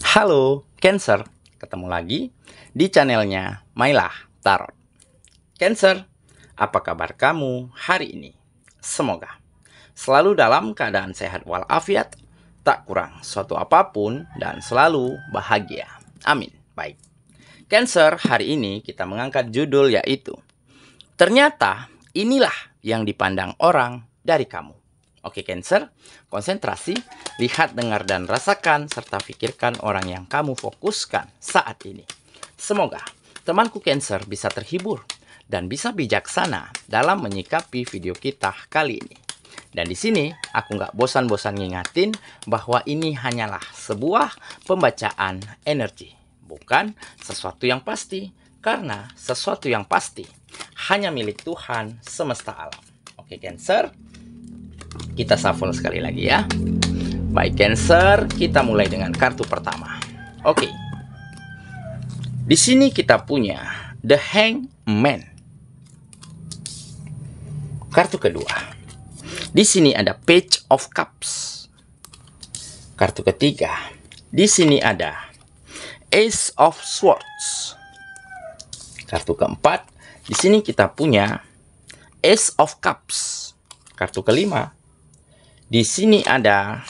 Halo Cancer, ketemu lagi di channelnya Mailah Tarot. Cancer, apa kabar kamu hari ini? Semoga selalu dalam keadaan sehat walafiat, tak kurang suatu apapun, dan selalu bahagia. Amin. Baik, Cancer, hari ini kita mengangkat judul yaitu ternyata inilah yang dipandang orang dari kamu. Oke Cancer, konsentrasi, lihat, dengar, dan rasakan, serta pikirkan orang yang kamu fokuskan saat ini. Semoga temanku Cancer bisa terhibur dan bisa bijaksana dalam menyikapi video kita kali ini. Dan di sini aku nggak bosan-bosan ngingatin bahwa ini hanyalah sebuah pembacaan energi, bukan sesuatu yang pasti, karena sesuatu yang pasti hanya milik Tuhan semesta alam. Oke Cancer, kita shuffle sekali lagi ya. Baik Cancer, kita mulai dengan kartu pertama. Oke. Di sini kita punya The Hangman. Kartu kedua. Di sini ada Page of Cups. Kartu ketiga. Di sini ada Ace of Swords. Kartu keempat. Di sini kita punya Ace of Cups. Kartu kelima. Di sini ada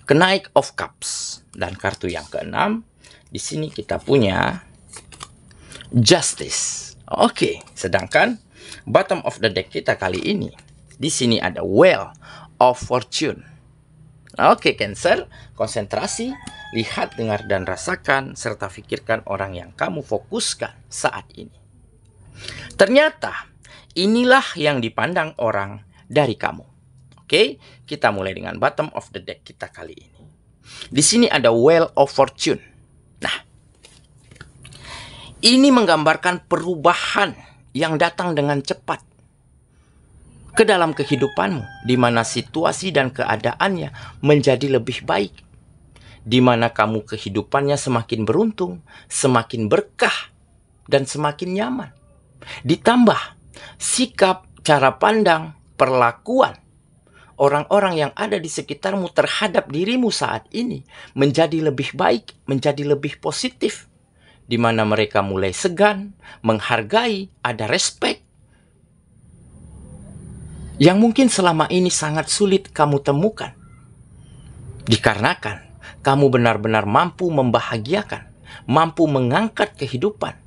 Knight of Cups, dan kartu yang keenam, di sini kita punya Justice. Oke, sedangkan bottom of the deck kita kali ini, di sini ada Wheel of Fortune. Oke Cancer, konsentrasi, lihat, dengar, dan rasakan, serta pikirkan orang yang kamu fokuskan saat ini. Ternyata inilah yang dipandang orang dari kamu. Oke, kita mulai dengan bottom of the deck kita kali ini. Di sini ada Wheel of Fortune. Nah, ini menggambarkan perubahan yang datang dengan cepat ke dalam kehidupanmu, di mana situasi dan keadaannya menjadi lebih baik, di mana kamu kehidupannya semakin beruntung, semakin berkah, dan semakin nyaman. Ditambah sikap, cara pandang, perlakuan orang-orang yang ada di sekitarmu terhadap dirimu saat ini menjadi lebih baik, menjadi lebih positif, di mana mereka mulai segan, menghargai, ada respect yang mungkin selama ini sangat sulit kamu temukan, dikarenakan kamu benar-benar mampu membahagiakan, mampu mengangkat kehidupan,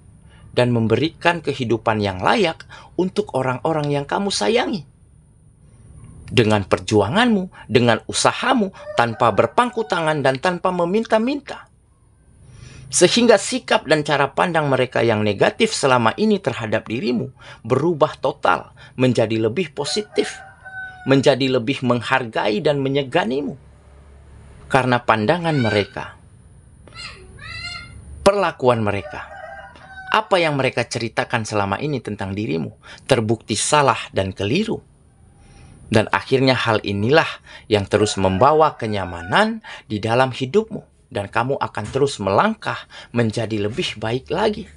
dan memberikan kehidupan yang layak untuk orang-orang yang kamu sayangi. Dengan perjuanganmu, dengan usahamu, tanpa berpangku tangan dan tanpa meminta-minta. Sehingga sikap dan cara pandang mereka yang negatif selama ini terhadap dirimu berubah total menjadi lebih positif, menjadi lebih menghargai dan menyeganimu. Karena pandangan mereka, perlakuan mereka, apa yang mereka ceritakan selama ini tentang dirimu terbukti salah dan keliru. Dan akhirnya hal inilah yang terus membawa kenyamanan di dalam hidupmu. Dan kamu akan terus melangkah menjadi lebih baik lagi.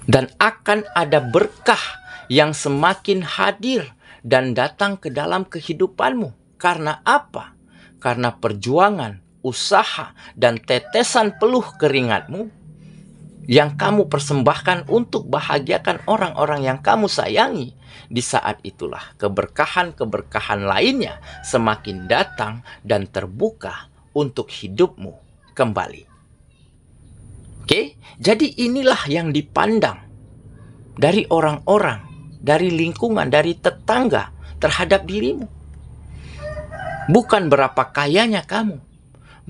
Dan akan ada berkah yang semakin hadir dan datang ke dalam kehidupanmu. Karena apa? Karena perjuangan, usaha, dan tetesan peluh keringatmu yang kamu persembahkan untuk bahagiakan orang-orang yang kamu sayangi. Di saat itulah keberkahan-keberkahan lainnya semakin datang dan terbuka untuk hidupmu kembali. Oke, jadi inilah yang dipandang dari orang-orang, dari lingkungan, dari tetangga terhadap dirimu. Bukan berapa kayanya kamu,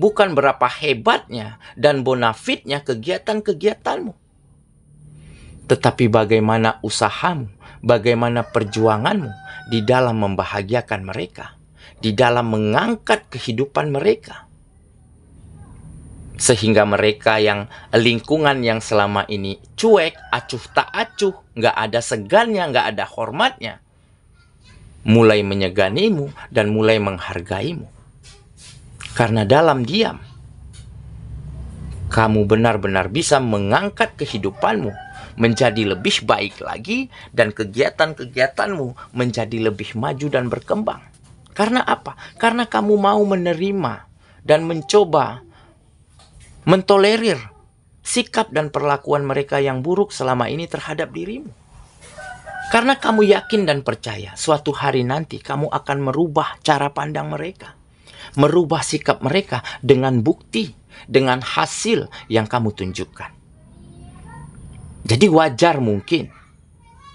bukan berapa hebatnya dan bonafitnya kegiatan-kegiatanmu, tetapi bagaimana usahamu, bagaimana perjuanganmu di dalam membahagiakan mereka, di dalam mengangkat kehidupan mereka. Sehingga mereka yang lingkungan yang selama ini cuek, acuh tak acuh, nggak ada segannya, nggak ada hormatnya, mulai menyeganimu dan mulai menghargaimu. Karena dalam diam, kamu benar-benar bisa mengangkat kehidupanmu menjadi lebih baik lagi, dan kegiatan-kegiatanmu menjadi lebih maju dan berkembang. Karena apa? Karena kamu mau menerima dan mencoba mentolerir sikap dan perlakuan mereka yang buruk selama ini terhadap dirimu. Karena kamu yakin dan percaya suatu hari nanti kamu akan merubah cara pandang mereka, merubah sikap mereka dengan bukti, dengan hasil yang kamu tunjukkan. Jadi wajar mungkin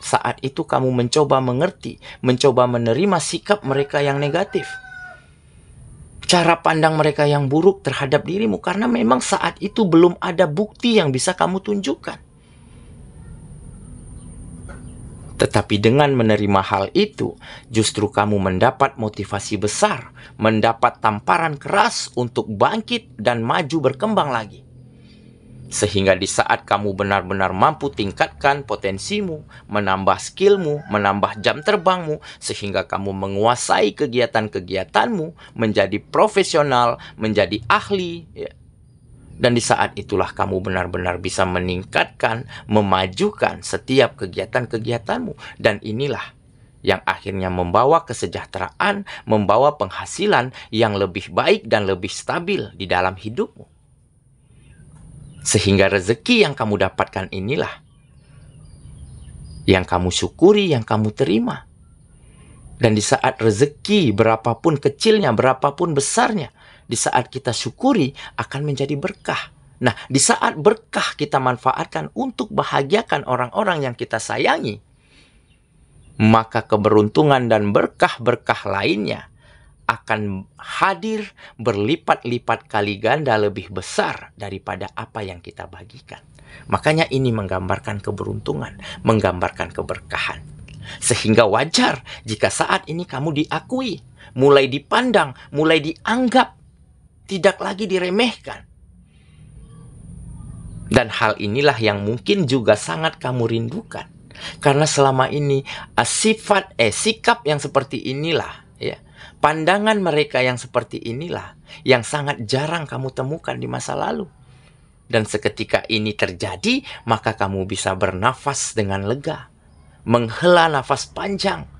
saat itu kamu mencoba mengerti, mencoba menerima sikap mereka yang negatif, cara pandang mereka yang buruk terhadap dirimu, karena memang saat itu belum ada bukti yang bisa kamu tunjukkan. Tetapi dengan menerima hal itu, justru kamu mendapat motivasi besar, mendapat tamparan keras untuk bangkit dan maju berkembang lagi. Sehingga di saat kamu benar-benar mampu tingkatkan potensimu, menambah skillmu, menambah jam terbangmu, sehingga kamu menguasai kegiatan-kegiatanmu, menjadi profesional, menjadi ahli, ya. Dan di saat itulah kamu benar-benar bisa meningkatkan, memajukan setiap kegiatan-kegiatanmu. Dan inilah yang akhirnya membawa kesejahteraan, membawa penghasilan yang lebih baik dan lebih stabil di dalam hidupmu. Sehingga rezeki yang kamu dapatkan inilah yang kamu syukuri, yang kamu terima. Dan di saat rezeki berapapun kecilnya, berapapun besarnya, di saat kita syukuri akan menjadi berkah. Nah, di saat berkah kita manfaatkan untuk bahagiakan orang-orang yang kita sayangi, maka keberuntungan dan berkah-berkah lainnya akan hadir berlipat-lipat kali ganda lebih besar daripada apa yang kita bagikan. Makanya ini menggambarkan keberuntungan, menggambarkan keberkahan. Sehingga wajar jika saat ini kamu diakui, mulai dipandang, mulai dianggap, tidak lagi diremehkan. Dan hal inilah yang mungkin juga sangat kamu rindukan. Karena selama ini sikap yang seperti inilah, ya, pandangan mereka yang seperti inilah yang sangat jarang kamu temukan di masa lalu. Dan seketika ini terjadi, maka kamu bisa bernafas dengan lega, menghela nafas panjang,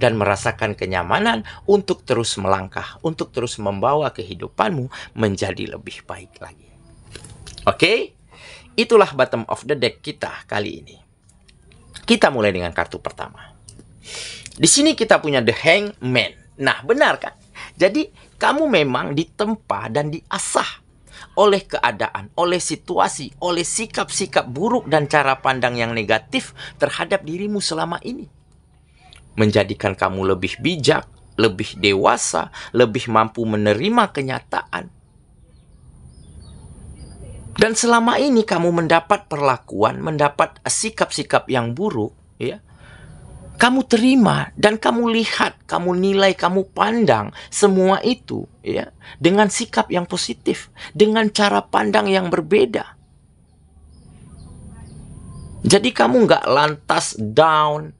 dan merasakan kenyamanan untuk terus melangkah, untuk terus membawa kehidupanmu menjadi lebih baik lagi. Oke, itulah bottom of the deck kita kali ini. Kita mulai dengan kartu pertama. Di sini kita punya The Hangman. Nah, benar kan? Jadi, kamu memang ditempa dan diasah oleh keadaan, oleh situasi, oleh sikap-sikap buruk dan cara pandang yang negatif terhadap dirimu selama ini. Menjadikan kamu lebih bijak, lebih dewasa, lebih mampu menerima kenyataan. Dan selama ini kamu mendapat perlakuan, mendapat sikap-sikap yang buruk, ya. Kamu terima dan kamu lihat, kamu nilai, kamu pandang semua itu, ya, dengan sikap yang positif, dengan cara pandang yang berbeda. Jadi kamu nggak lantas down,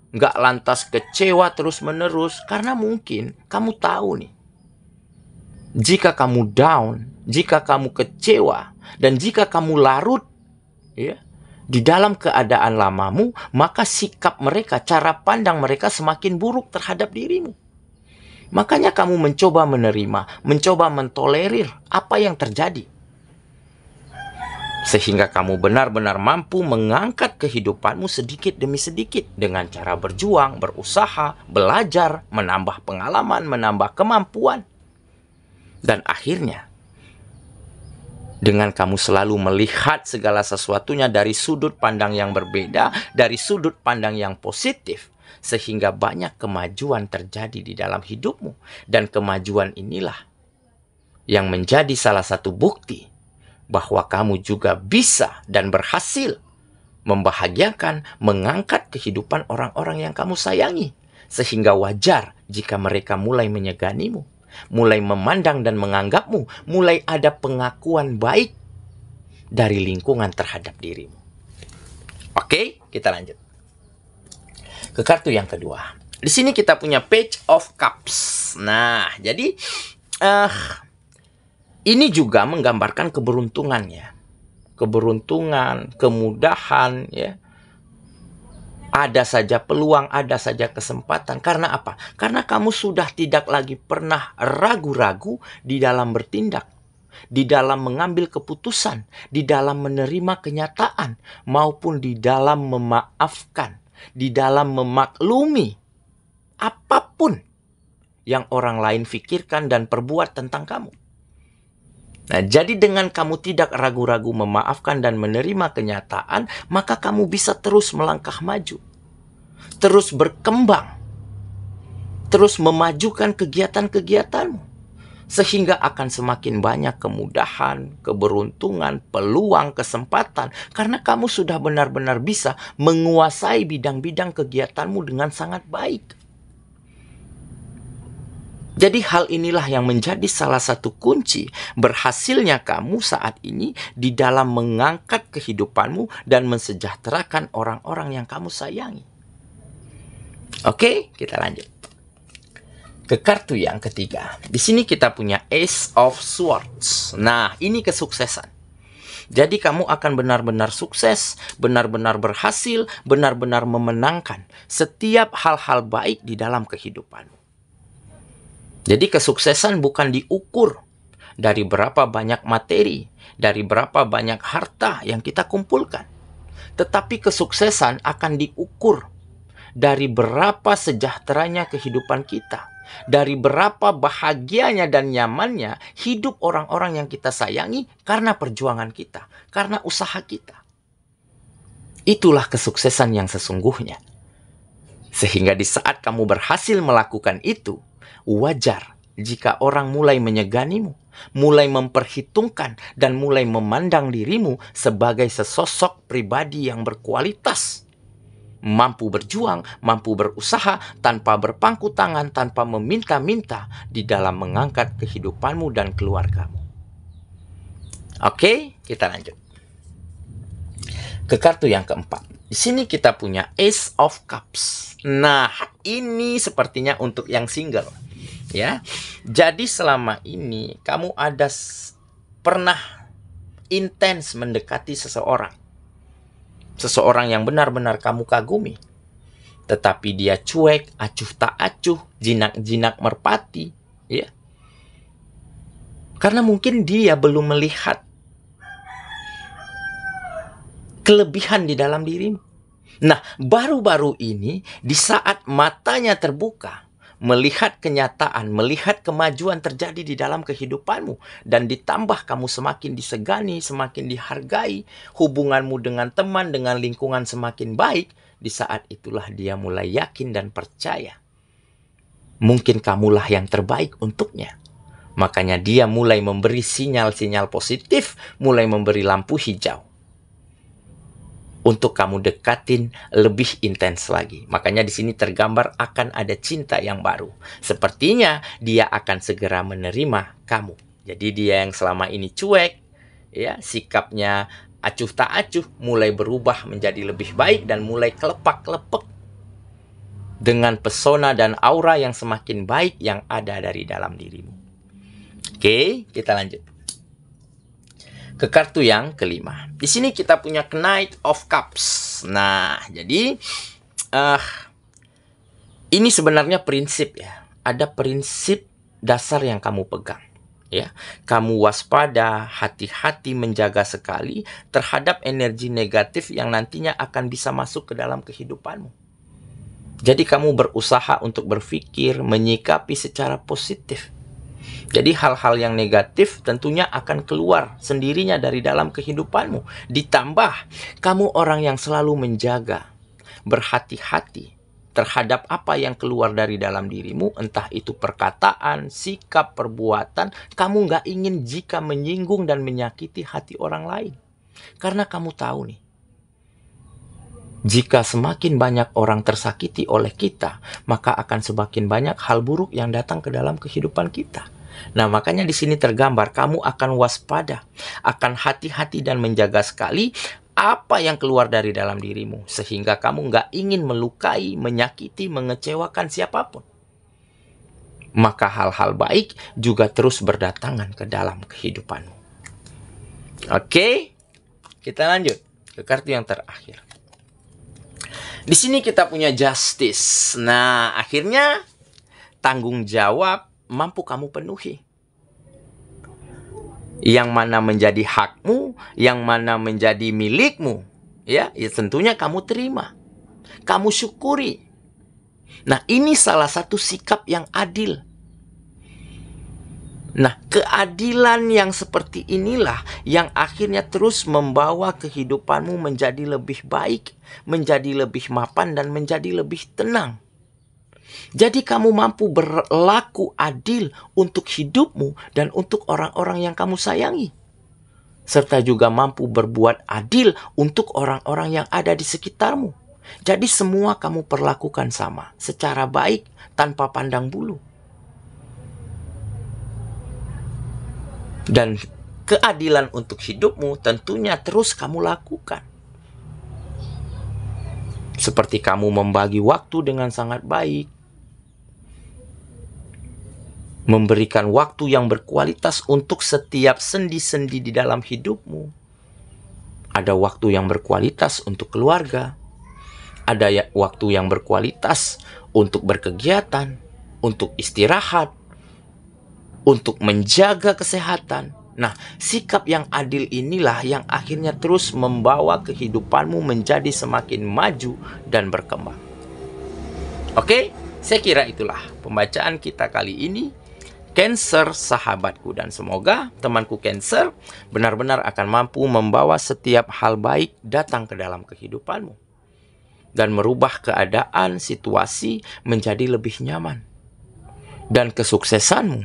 nggak lantas kecewa terus-menerus, karena mungkin kamu tahu nih, jika kamu down, jika kamu kecewa, dan jika kamu larut, ya, di dalam keadaan lamamu, maka sikap mereka, cara pandang mereka semakin buruk terhadap dirimu. Makanya kamu mencoba menerima, mencoba mentolerir apa yang terjadi. Sehingga kamu benar-benar mampu mengangkat kehidupanmu sedikit demi sedikit dengan cara berjuang, berusaha, belajar, menambah pengalaman, menambah kemampuan. Dan akhirnya, dengan kamu selalu melihat segala sesuatunya dari sudut pandang yang berbeda, dari sudut pandang yang positif, sehingga banyak kemajuan terjadi di dalam hidupmu. Dan kemajuan inilah yang menjadi salah satu bukti bahwa kamu juga bisa dan berhasil membahagiakan, mengangkat kehidupan orang-orang yang kamu sayangi. Sehingga wajar jika mereka mulai menyeganimu, mulai memandang dan menganggapmu, mulai ada pengakuan baik dari lingkungan terhadap dirimu. Oke, kita lanjut ke kartu yang kedua. Di sini kita punya Page of Cups. Nah, jadi ini juga menggambarkan keberuntungan, ya. Keberuntungan, kemudahan, ya. Ada saja peluang, ada saja kesempatan. Karena apa? Karena kamu sudah tidak lagi pernah ragu-ragu di dalam bertindak, di dalam mengambil keputusan, di dalam menerima kenyataan, maupun di dalam memaafkan, di dalam memaklumi apapun yang orang lain pikirkan dan perbuat tentang kamu. Nah, jadi dengan kamu tidak ragu-ragu memaafkan dan menerima kenyataan, maka kamu bisa terus melangkah maju, terus berkembang, terus memajukan kegiatan-kegiatanmu, sehingga akan semakin banyak kemudahan, keberuntungan, peluang, kesempatan, karena kamu sudah benar-benar bisa menguasai bidang-bidang kegiatanmu dengan sangat baik. Jadi hal inilah yang menjadi salah satu kunci berhasilnya kamu saat ini di dalam mengangkat kehidupanmu dan mensejahterakan orang-orang yang kamu sayangi. Oke, kita lanjut ke kartu yang ketiga. Di sini kita punya Ace of Swords. Nah, ini kesuksesan. Jadi kamu akan benar-benar sukses, benar-benar berhasil, benar-benar memenangkan setiap hal-hal baik di dalam kehidupanmu. Jadi kesuksesan bukan diukur dari berapa banyak materi, dari berapa banyak harta yang kita kumpulkan. Tetapi kesuksesan akan diukur dari berapa sejahteranya kehidupan kita, dari berapa bahagianya dan nyamannya hidup orang-orang yang kita sayangi karena perjuangan kita, karena usaha kita. Itulah kesuksesan yang sesungguhnya. Sehingga di saat kamu berhasil melakukan itu, wajar jika orang mulai menyeganimu, mulai memperhitungkan, dan mulai memandang dirimu sebagai sesosok pribadi yang berkualitas. Mampu berjuang, mampu berusaha, tanpa berpangku tangan, tanpa meminta-minta di dalam mengangkat kehidupanmu dan keluargamu. Oke, kita lanjut ke kartu yang keempat. Di sini kita punya Ace of Cups. Nah, ini sepertinya untuk yang single. Ya, jadi selama ini kamu pernah intens mendekati seseorang yang benar-benar kamu kagumi, tetapi dia cuek, acuh tak acuh, jinak-jinak merpati, ya. Karena mungkin dia belum melihat kelebihan di dalam dirimu. Nah, baru-baru ini di saat matanya terbuka, melihat kenyataan, melihat kemajuan terjadi di dalam kehidupanmu, dan ditambah kamu semakin disegani, semakin dihargai, hubunganmu dengan teman, dengan lingkungan semakin baik, di saat itulah dia mulai yakin dan percaya. Mungkin kamulah yang terbaik untuknya. Makanya dia mulai memberi sinyal-sinyal positif, mulai memberi lampu hijau untuk kamu dekatin lebih intens lagi. Makanya di sini tergambar akan ada cinta yang baru. Sepertinya dia akan segera menerima kamu. Jadi dia yang selama ini cuek, ya, sikapnya acuh tak acuh, mulai berubah menjadi lebih baik dan mulai kelepak-kelepek dengan pesona dan aura yang semakin baik yang ada dari dalam dirimu. Oke, kita lanjut ke kartu yang kelima. Di sini kita punya Knight of Cups. Nah, jadi ini sebenarnya prinsip, ya. Ada prinsip dasar yang kamu pegang, ya. Kamu waspada, hati-hati, menjaga sekali terhadap energi negatif yang nantinya akan bisa masuk ke dalam kehidupanmu. Jadi kamu berusaha untuk berpikir, menyikapi secara positif. Jadi hal-hal yang negatif tentunya akan keluar sendirinya dari dalam kehidupanmu. Ditambah kamu orang yang selalu menjaga, berhati-hati terhadap apa yang keluar dari dalam dirimu. Entah itu perkataan, sikap, perbuatan. Kamu nggak ingin jika menyinggung dan menyakiti hati orang lain. Karena kamu tahu nih, jika semakin banyak orang tersakiti oleh kita, maka akan semakin banyak hal buruk yang datang ke dalam kehidupan kita. Nah, makanya di sini tergambar kamu akan waspada, akan hati-hati dan menjaga sekali apa yang keluar dari dalam dirimu, sehingga kamu nggak ingin melukai, menyakiti, mengecewakan siapapun. Maka hal-hal baik juga terus berdatangan ke dalam kehidupanmu. Oke, kita lanjut ke kartu yang terakhir. Di sini kita punya justice. Nah, akhirnya tanggung jawab mampu kamu penuhi. Yang mana menjadi hakmu, yang mana menjadi milikmu, ya tentunya kamu terima. Kamu syukuri. Nah, ini salah satu sikap yang adil. Nah, keadilan yang seperti inilah yang akhirnya terus membawa kehidupanmu menjadi lebih baik, menjadi lebih mapan, dan menjadi lebih tenang. Jadi kamu mampu berlaku adil untuk hidupmu dan untuk orang-orang yang kamu sayangi. Serta juga mampu berbuat adil untuk orang-orang yang ada di sekitarmu. Jadi semua kamu perlakukan sama, secara baik, tanpa pandang bulu. Dan keadilan untuk hidupmu tentunya terus kamu lakukan. Seperti kamu membagi waktu dengan sangat baik. Memberikan waktu yang berkualitas untuk setiap sendi-sendi di dalam hidupmu. Ada waktu yang berkualitas untuk keluarga. Ada waktu yang berkualitas untuk berkegiatan, untuk istirahat, untuk menjaga kesehatan. Nah, sikap yang adil inilah yang akhirnya terus membawa kehidupanmu menjadi semakin maju dan berkembang. Oke, saya kira itulah pembacaan kita kali ini. Cancer, sahabatku, dan semoga temanku Cancer benar-benar akan mampu membawa setiap hal baik datang ke dalam kehidupanmu dan merubah keadaan, situasi menjadi lebih nyaman. Dan kesuksesanmu,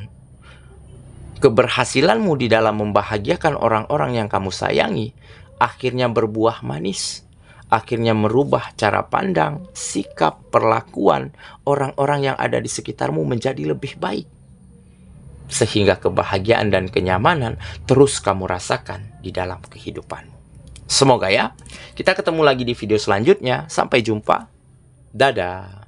keberhasilanmu di dalam membahagiakan orang-orang yang kamu sayangi akhirnya berbuah manis, akhirnya merubah cara pandang, sikap, perlakuan orang-orang yang ada di sekitarmu menjadi lebih baik, sehingga kebahagiaan dan kenyamanan terus kamu rasakan di dalam kehidupanmu. Semoga ya, kita ketemu lagi di video selanjutnya. Sampai jumpa. Dadah.